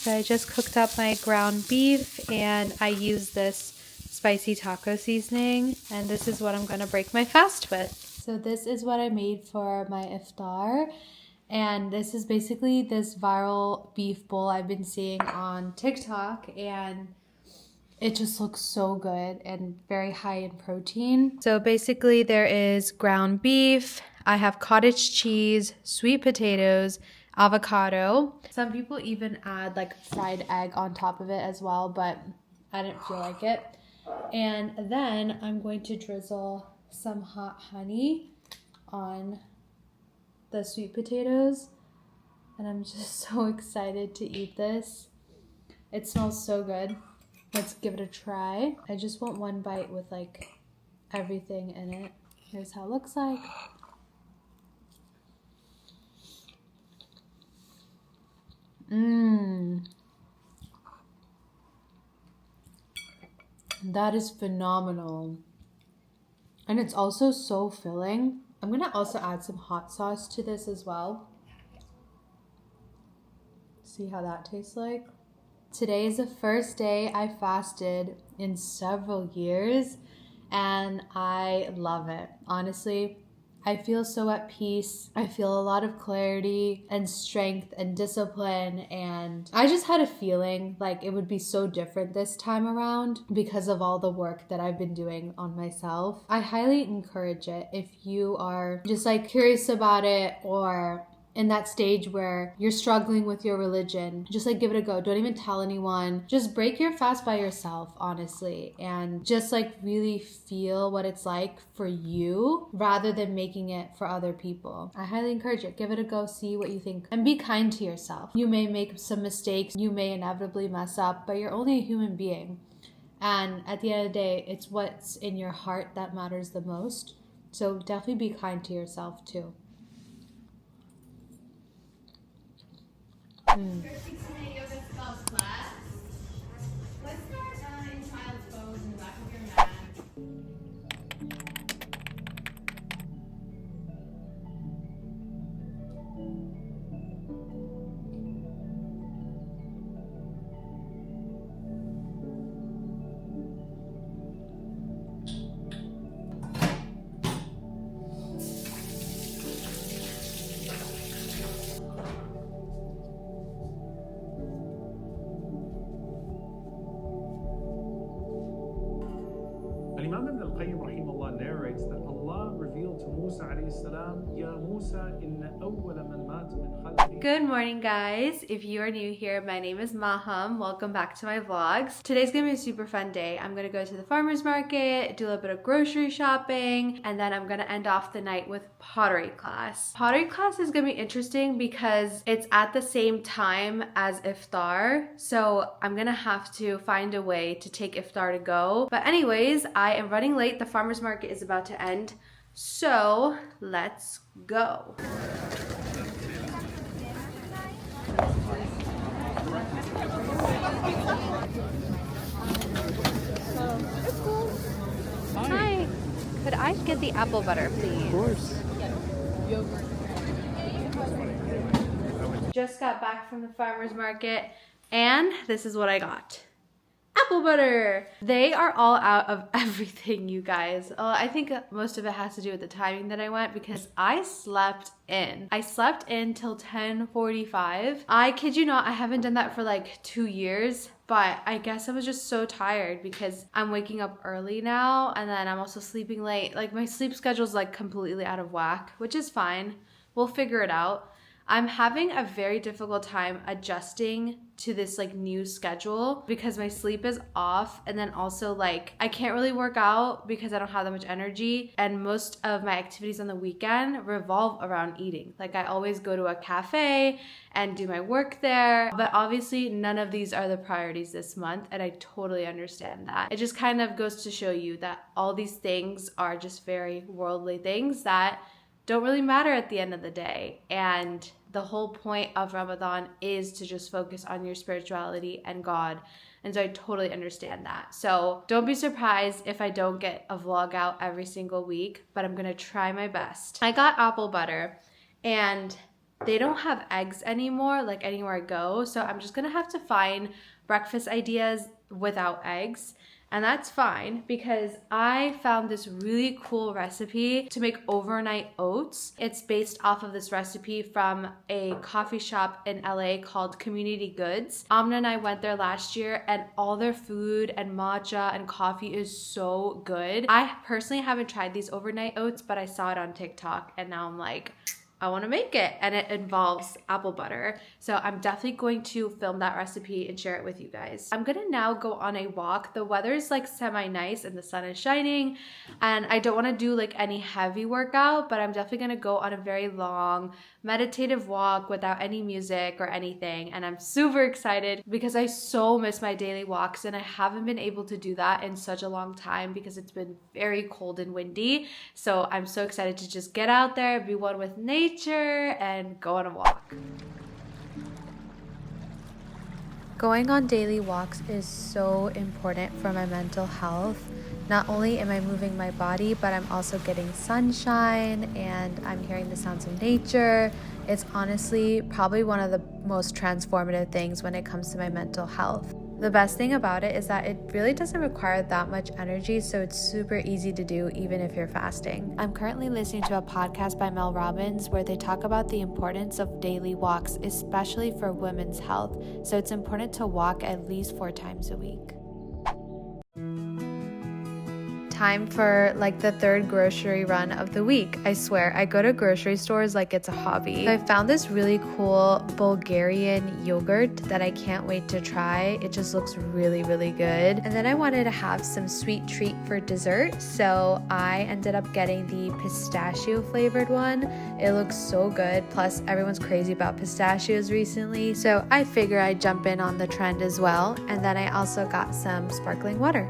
So I just cooked up my ground beef and I use this spicy taco seasoning, and this is what I'm gonna break my fast with. So this is what I made for my iftar, and this is basically this viral beef bowl I've been seeing on TikTok, and it just looks so good and very high in protein. So basically there is ground beef, I have cottage cheese, sweet potatoes, avocado. Some people even add like fried egg on top of it as well, but I didn't feel like it. And then I'm going to drizzle some hot honey on the sweet potatoes. And I'm just so excited to eat this. It smells so good. Let's give it a try. I just want one bite with like everything in it. Here's how it looks like. That is phenomenal. And it's also so filling. I'm gonna also add some hot sauce to this as well. See how that tastes like. Today is the first day I fasted in several years, and I love it. Honestly, I feel so at peace. I feel a lot of clarity and strength and discipline, and I just had a feeling like it would be so different this time around because of all the work that I've been doing on myself. I highly encourage it if you are just like curious about it, or in that stage where you're struggling with your religion. Just like give it a go. Don't even tell anyone. Just break your fast by yourself, honestly, and just like really feel what it's like for you rather than making it for other people. I highly encourage it. Give it a go, see what you think, and be kind to yourself. You may make some mistakes, you may inevitably mess up, but you're only a human being. And at the end of the day, it's what's in your heart that matters the most. So definitely be kind to yourself too. Let's start in child's pose in the back of your mat. Imam Ibn al-Qayyim rahimahullah narrates that Allah revealed to Musa alayhi salam, Ya Musa, inna awwala man mat min khalqi. Good morning, guys. If you are new here, my name is Maham. Welcome back to my vlogs. Today's gonna be a super fun day. I'm gonna go to the farmer's market, do a little bit of grocery shopping, and then I'm gonna end off the night with pottery class. Pottery class is gonna be interesting because it's at the same time as iftar, so I'm gonna have to find a way to take iftar to go. But anyways, I am running late. The farmer's market is about to end, so let's go. Hi. Could I get the apple butter, please? Of course. Just got back from the farmer's market, and this is what I got. Apple butter. They are all out of everything, you guys. I think most of it has to do with the timing that I went, because I slept in. I slept in till 10:45. I kid you not, I haven't done that for like 2 years, but I guess I was just so tired because I'm waking up early now, and then I'm also sleeping late. Like my sleep schedule's like completely out of whack, which is fine. We'll figure it out. I'm having a very difficult time adjusting to this like new schedule because my sleep is off, and then also like I can't really work out because I don't have that much energy, and most of my activities on the weekend revolve around eating. Like I always go to a cafe and do my work there, but obviously none of these are the priorities this month, and I totally understand that. It just kind of goes to show you that all these things are just very worldly things that don't really matter at the end of the day. And the whole point of Ramadan is to just focus on your spirituality and God. And so I totally understand that. So don't be surprised if I don't get a vlog out every single week, but I'm gonna try my best. I got apple butter, and they don't have eggs anymore, like anywhere I go. So I'm just gonna have to find breakfast ideas without eggs. And that's fine because I found this really cool recipe to make overnight oats. It's based off of this recipe from a coffee shop in LA called Community Goods. Amna and I went there last year and all their food and matcha and coffee is so good. I personally haven't tried these overnight oats, but I saw it on TikTok and now I'm like, I want to make it, and it involves apple butter. So I'm definitely going to film that recipe and share it with you guys. I'm gonna now go on a walk. The weather is like semi-nice and the sun is shining, and I don't want to do like any heavy workout, but I'm definitely gonna go on a very long meditative walk without any music or anything. And I'm super excited because I so miss my daily walks and I haven't been able to do that in such a long time because it's been very cold and windy. So I'm so excited to just get out there, be one with nature, and go on a walk. Going on daily walks is so important for my mental health. Not only am I moving my body, but I'm also getting sunshine and I'm hearing the sounds of nature. It's honestly probably one of the most transformative things when it comes to my mental health. The best thing about it is that it really doesn't require that much energy, so it's super easy to do even if you're fasting. I'm currently listening to a podcast by Mel Robbins where they talk about the importance of daily walks, especially for women's health. So it's important to walk at least 4 times a week. Time for like the 3rd grocery run of the week. I swear, I go to grocery stores like it's a hobby. So I found this really cool Bulgarian yogurt that I can't wait to try. It just looks really, really good. And then I wanted to have some sweet treat for dessert, so I ended up getting the pistachio flavored one. It looks so good. Plus, everyone's crazy about pistachios recently, so I figure I'd jump in on the trend as well. And then I also got some sparkling water.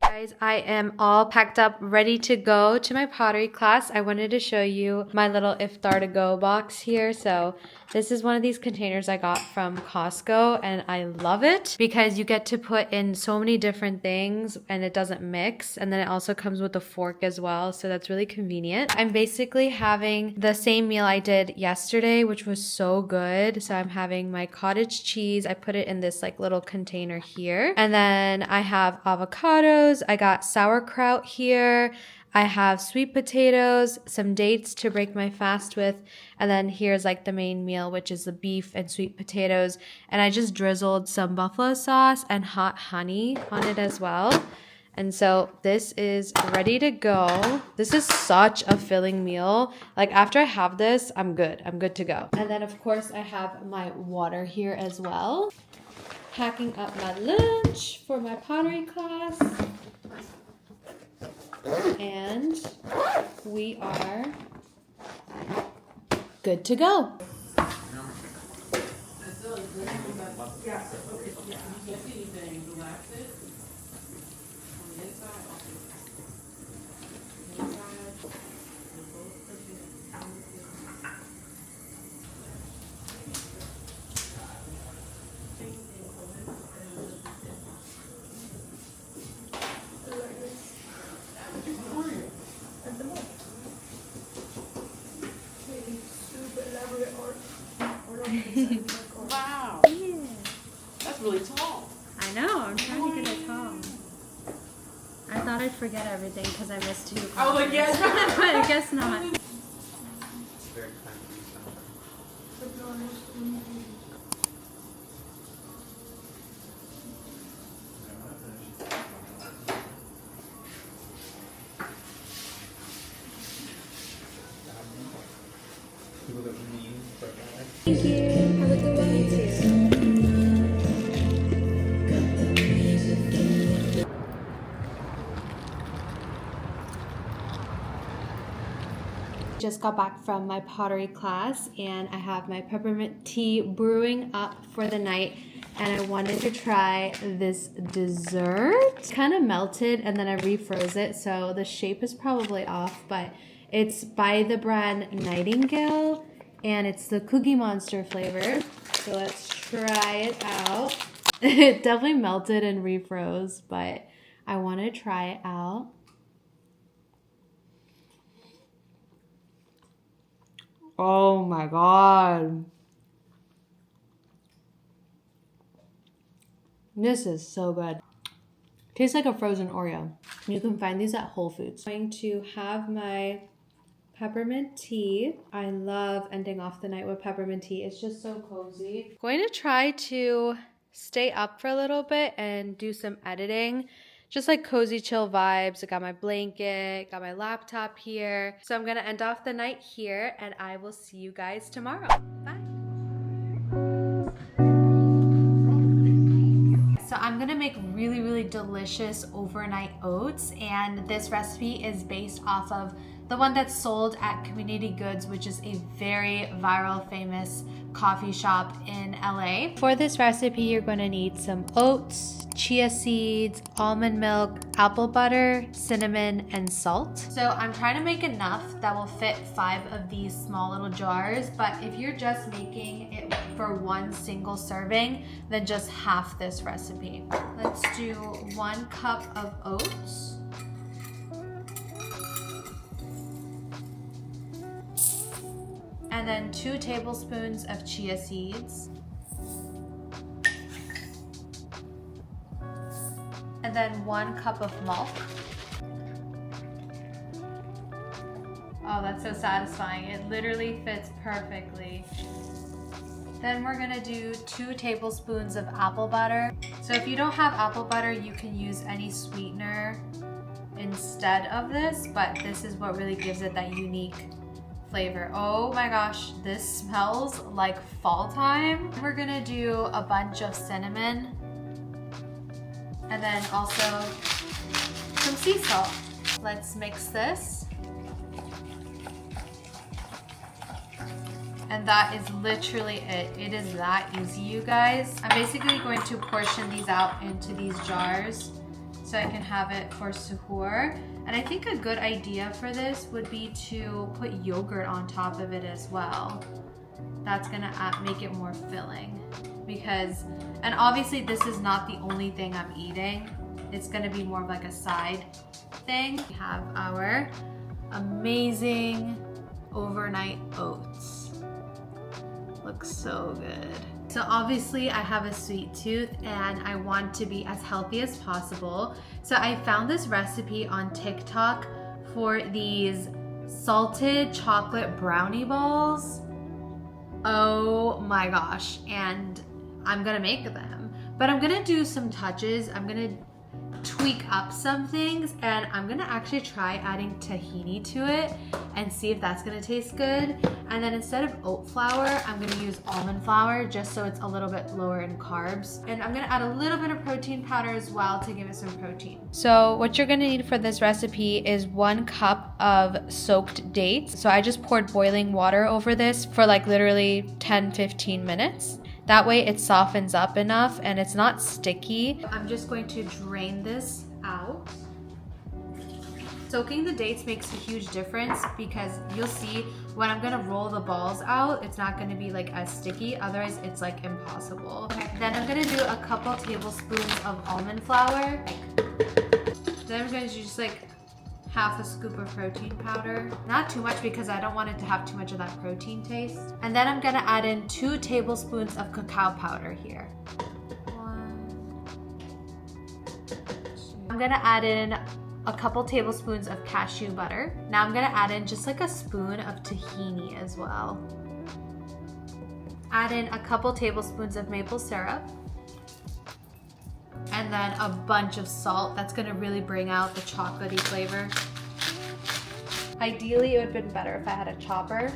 Guys, I am all packed up, ready to go to my pottery class. I wanted to show you my little iftar to go box here. So this is one of these containers I got from Costco and I love it because you get to put in so many different things and it doesn't mix. And then it also comes with a fork as well. So that's really convenient. I'm basically having the same meal I did yesterday, which was so good. So I'm having my cottage cheese. I put it in this like little container here. And then I have avocados. I got sauerkraut here. I have sweet potatoes, some dates to break my fast with, and then here's like the main meal, which is the beef and sweet potatoes. And I just drizzled some buffalo sauce and hot honey on it as well. And so this is ready to go. This is such a filling meal. Like after I have this, I'm good. I'm good to go. And then of course I have my water here as well. Packing up my lunch for my pottery class. And we are good to go. Wow. Yeah. That's really tall. I know, I'm trying to get it tall. I thought I'd forget everything because I missed 2 classes. Oh, like, yes. But I guess not. Thank you. Have a good one, you too. Just got back from my pottery class and I have my peppermint tea brewing up for the night, and I wanted to try this dessert. Kind of melted and then I refroze it, so the shape is probably off, but it's by the brand Nightingale and it's the Cookie Monster flavor. So let's try it out. It definitely melted and refroze, but I want to try it out. Oh my god. This is so good. Tastes like a frozen Oreo. You can find these at Whole Foods. I'm going to have my peppermint tea. I love ending off the night with peppermint tea. It's just so cozy. Going to try to stay up for a little bit and do some editing. Just like cozy chill vibes. I got my blanket, got my laptop here. So I'm gonna end off the night here and I will see you guys tomorrow. Bye. So I'm gonna make really, really delicious overnight oats, and this recipe is based off of the one that's sold at Community Goods, which is a very viral, famous coffee shop in LA. For this recipe, you're gonna need some oats, chia seeds, almond milk, apple butter, cinnamon, and salt. So I'm trying to make enough that will fit 5 of these small little jars, but if you're just making it for one single serving, then just half this recipe. Let's do 1 cup of oats. And then 2 tablespoons of chia seeds. And then 1 cup of milk. Oh, that's so satisfying. It literally fits perfectly. Then we're gonna do 2 tablespoons of apple butter. So if you don't have apple butter, you can use any sweetener instead of this, but this is what really gives it that unique flavor. Oh my gosh, this smells like fall time. We're gonna do a bunch of cinnamon and then also some sea salt. Let's mix this. And that is literally it. It is that easy, you guys. I'm basically going to portion these out into these jars so I can have it for suhoor. And I think a good idea for this would be to put yogurt on top of it as well. That's gonna make it more filling because, and obviously this is not the only thing I'm eating. It's gonna be more of like a side thing. We have our amazing overnight oats. Looks so good. So obviously I have a sweet tooth and I want to be as healthy as possible. So I found this recipe on TikTok for these salted chocolate brownie balls. Oh my gosh, and I'm gonna make them. But I'm gonna do some touches. I'm gonna tweak up some things and I'm gonna actually try adding tahini to it and see if that's gonna taste good. And then instead of oat flour, I'm gonna use almond flour just so it's a little bit lower in carbs. And I'm gonna add a little bit of protein powder as well to give it some protein. So what you're gonna need for this recipe is 1 cup of soaked dates. So I just poured boiling water over this for like literally 10-15 minutes. That way it softens up enough and it's not sticky. I'm just going to drain this out. Soaking the dates makes a huge difference because you'll see when I'm gonna roll the balls out, it's not gonna be like as sticky, otherwise it's like impossible. Okay, then I'm gonna do a couple tablespoons of almond flour. Then I'm gonna do just like half a scoop of protein powder. Not too much because I don't want it to have too much of that protein taste. And then I'm gonna add in 2 tablespoons of cacao powder here. 1, 2. I'm gonna add in a couple tablespoons of cashew butter. Now I'm gonna add in just like a spoon of tahini as well. Add in a couple tablespoons of maple syrup. And then a bunch of salt. That's gonna really bring out the chocolatey flavor. Ideally, it would have been better if I had a chopper.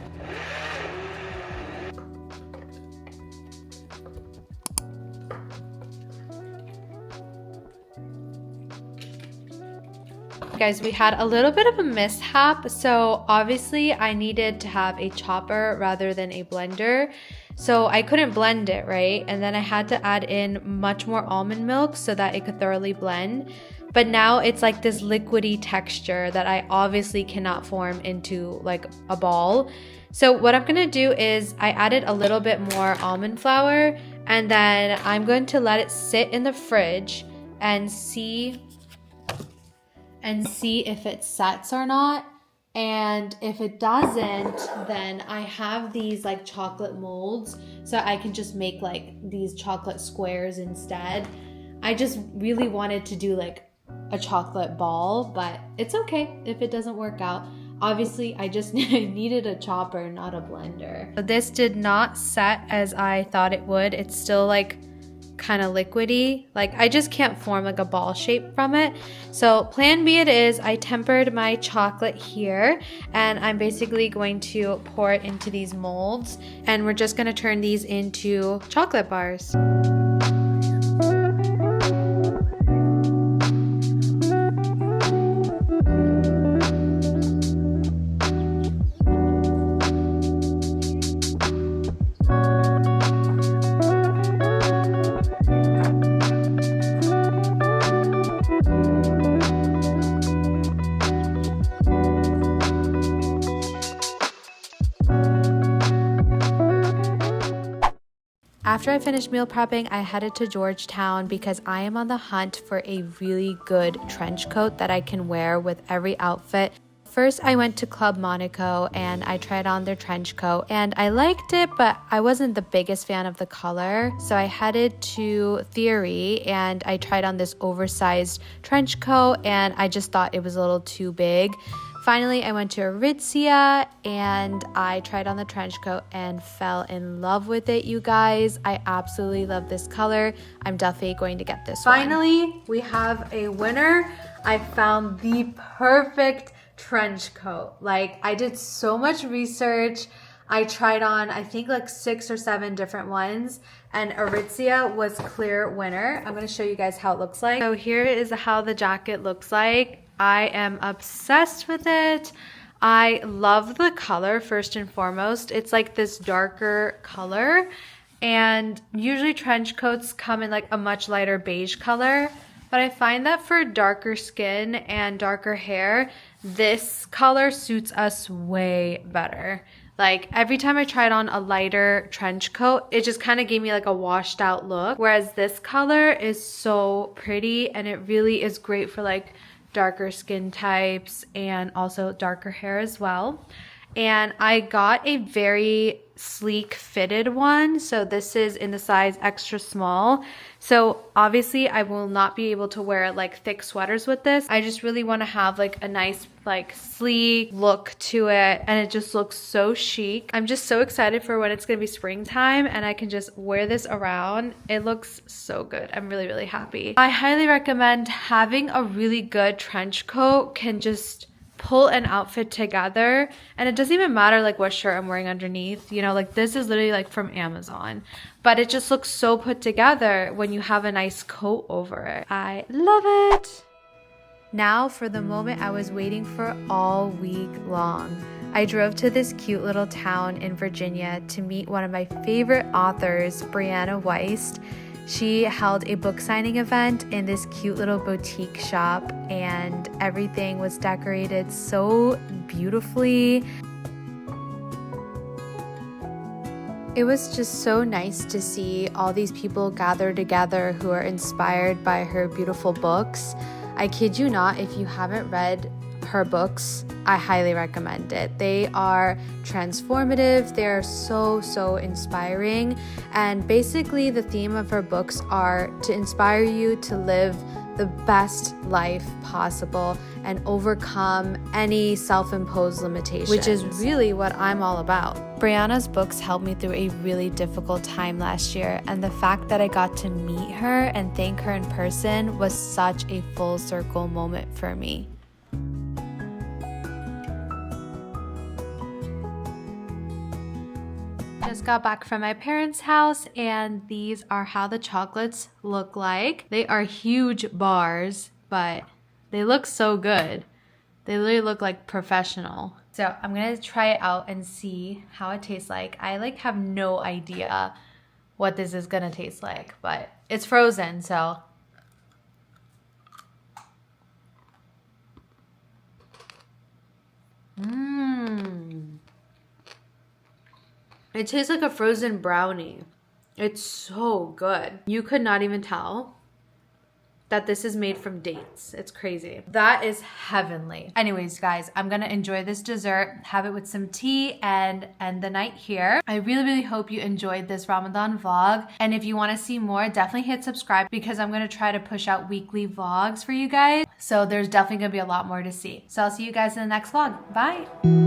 Guys, we had a little bit of a mishap. So obviously I needed to have a chopper rather than a blender. So I couldn't blend it, right? And then I had to add in much more almond milk so that it could thoroughly blend. But now it's like this liquidy texture that I obviously cannot form into like a ball. So what I'm gonna do is I added a little bit more almond flour and then I'm going to let it sit in the fridge and see if it sets or not. And if it doesn't, then I have these like chocolate molds, so I can just make like these chocolate squares instead. I just really wanted to do like a chocolate ball, but it's okay if it doesn't work out. Obviously, I just needed a chopper, not a blender. But this did not set as I thought it would. It's still like kind of liquidy. Like I just can't form like a ball shape from it. So plan B it is. I tempered my chocolate here and I'm basically going to pour it into these molds and we're just going to turn these into chocolate bars. After I finished meal prepping, I headed to Georgetown because I am on the hunt for a really good trench coat that I can wear with every outfit. First, I went to Club Monaco and I tried on their trench coat and I liked it, but I wasn't the biggest fan of the color. So I headed to Theory and I tried on this oversized trench coat and I just thought it was a little too big. Finally, I went to Aritzia and I tried on the trench coat and fell in love with it, you guys. I absolutely love this color. I'm definitely going to get this one. Finally, we have a winner. I found the perfect trench coat. Like, I did so much research. I tried on, I think, like 6 or 7 different ones, and Aritzia was clear winner. I'm going to show you guys how it looks like. So here is how the jacket looks like. I am obsessed with it. I love the color first and foremost. It's like this darker color, and usually trench coats come in like a much lighter beige color, but I find that for darker skin and darker hair, this color suits us way better. Like every time I tried on a lighter trench coat, it just kind of gave me like a washed out look, whereas this color is so pretty and it really is great for like darker skin types and also darker hair as well. And I got a very sleek fitted one. So this is in the size extra small. So obviously I will not be able to wear like thick sweaters with this. I just really want to have like a nice like sleek look to it, and it just looks so chic. I'm just so excited for when it's gonna be springtime and I can just wear this around. It looks so good. I'm really, really happy. I highly recommend having a really good trench coat. Can just pull an outfit together, and it doesn't even matter like what shirt I'm wearing underneath, you know, like this is literally like from Amazon, but it just looks so put together when you have a nice coat over it. I love it. Now for the moment I was waiting for all week long. I drove to this cute little town in Virginia to meet one of my favorite authors, Brianna Wiest. She held a book signing event in this cute little boutique shop, and everything was decorated so beautifully. It was just so nice to see all these people gather together who are inspired by her beautiful books. I kid you not, if you haven't read her books, I highly recommend it. They are transformative. They're so inspiring. And basically the theme of her books are to inspire you to live the best life possible and overcome any self-imposed limitations, which is really what I'm all about. Brianna's books helped me through a really difficult time last year, and the fact that I got to meet her and thank her in person was such a full circle moment for me. Just got back from my parents' house, and these are how the chocolates look like. They are huge bars, but they look so good. They literally look like professional. So I'm gonna try it out and see how it tastes like. I like have no idea what this is gonna taste like, but it's frozen, so. It tastes like a frozen brownie. It's so good. You could not even tell. that this is made from dates. It's crazy. That is heavenly. Anyways, guys, I'm gonna enjoy this dessert, have it with some tea, and end the night here. I really hope you enjoyed this Ramadan vlog. And if you wanna see more, definitely hit subscribe because I'm gonna try to push out weekly vlogs for you guys. So there's definitely gonna be a lot more to see. So I'll see you guys in the next vlog. Bye.